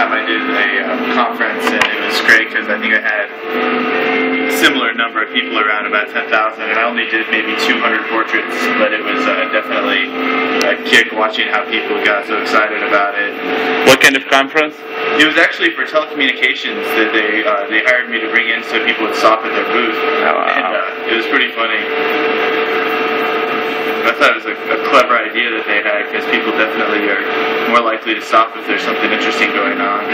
time I did a conference, and it was great because I think I had a similar number of people around, about 10,000, and I only did maybe 200 portraits, but it was definitely a kick watching how people got so excited about it. What kind of conference? It was actually for telecommunications that they hired me to bring in so people would stop at their booth, and it was pretty funny. I thought it was a clever idea that they had, because people definitely are more likely to stop if there's something interesting going on.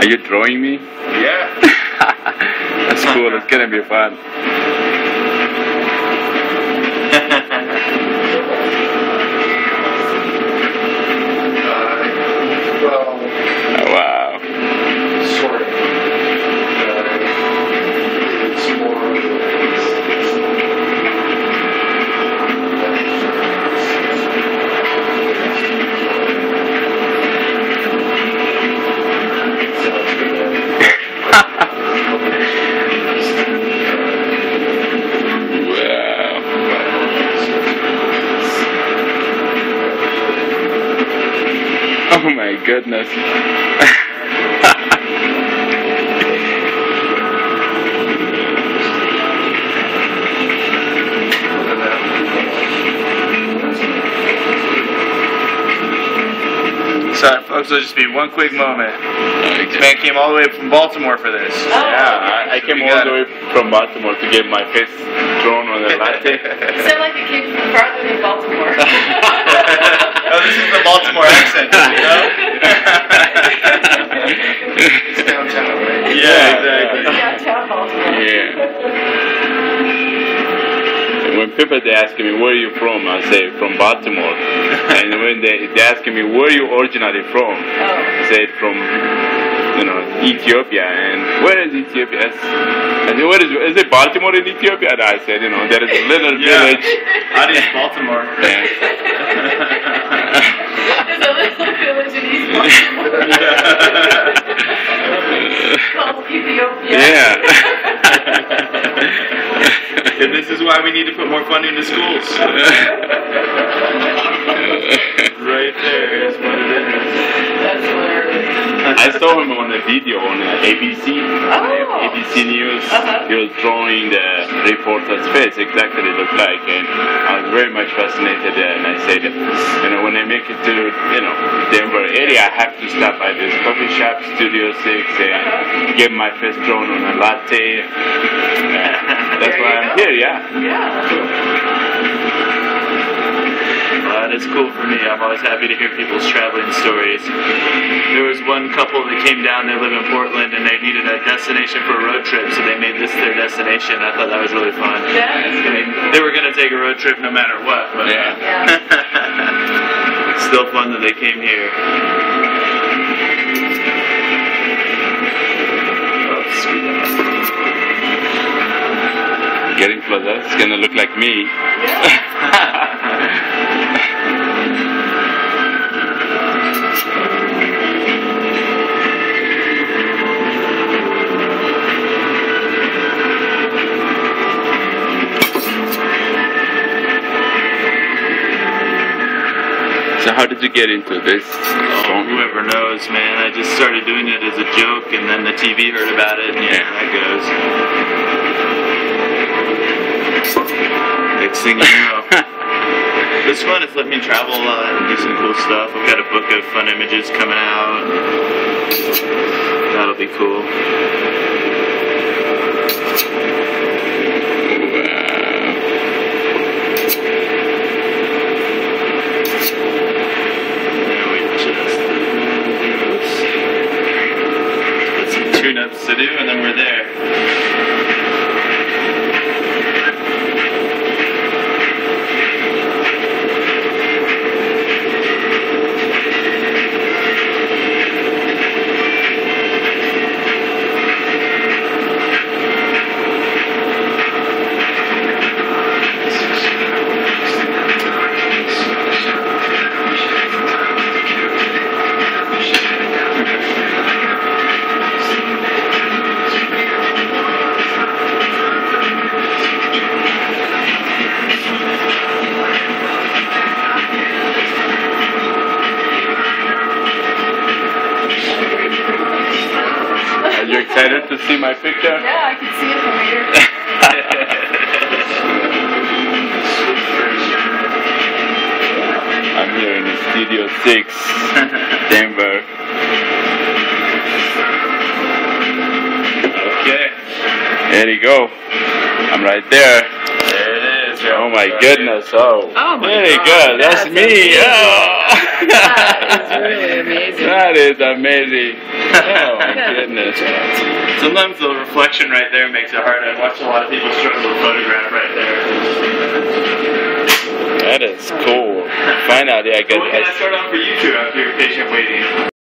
Are you drawing me? Yeah. That's cool. It's gonna be fun. Oh, wow. Sort of. It's more. Oh my goodness. Sorry, folks, it'll just be one quick moment. This man came all the way from Baltimore for this. Oh, yeah, I came all the way from Baltimore to get my face drawn on a latte. You sound like you came from farther than Baltimore. Oh, this is the Baltimore accent, you know? It's downtown, right? Yeah, exactly. Downtown Baltimore. Yeah. When people they ask me where are you from, I say from Baltimore. And when they ask me where you originally from, I say from Ethiopia. And where is Ethiopia? I said, is it Baltimore in Ethiopia? And I said, there is a little village. Addis, Baltimore. Yeah. There's a little village in East Baltimore. Called Ethiopia. Yeah. And this is why we need to put more funding to schools. Right there is what it is. That's hilarious. I saw him on a video on ABC. ABC News. He was drawing the reporter's face, exactly looked like, and I was very much fascinated. And I said, when I make it to Denver area, I have to stop by this coffee shop, Studio 6, and get my face drawn on a latte. That's why I'm here. It's cool for me. I'm always happy to hear people's traveling stories. There was one couple that came down, they live in Portland, and they needed a destination for a road trip, so they made this their destination. I thought that was really fun. They were going to take a road trip no matter what, but it's still fun that they came here. Oh, sweet. Getting closer, it's gonna look like me. So how did you get into this? Oh, whoever knows, man. I just started doing it as a joke, and then the TV heard about it, and that goes. Next thing you know. It's fun. It's let me travel a lot and do some cool stuff. I've got a book of fun images coming out. That'll be cool. Tune-ups to do, and then we're there. excited to see my picture? Yeah, I can see it from here. I'm here in Studio 6, Denver. Okay. There you go. I'm right there. There it is. Oh my goodness. Oh, Oh my very God. good. That's That's me. amazing. Oh. That is really amazing. That is amazing. Oh my goodness. Sometimes the reflection right there makes it hard. I watch a lot of people struggle to photograph right there. That is cool. Finally, I What can I got. start on for you two after your patient waiting?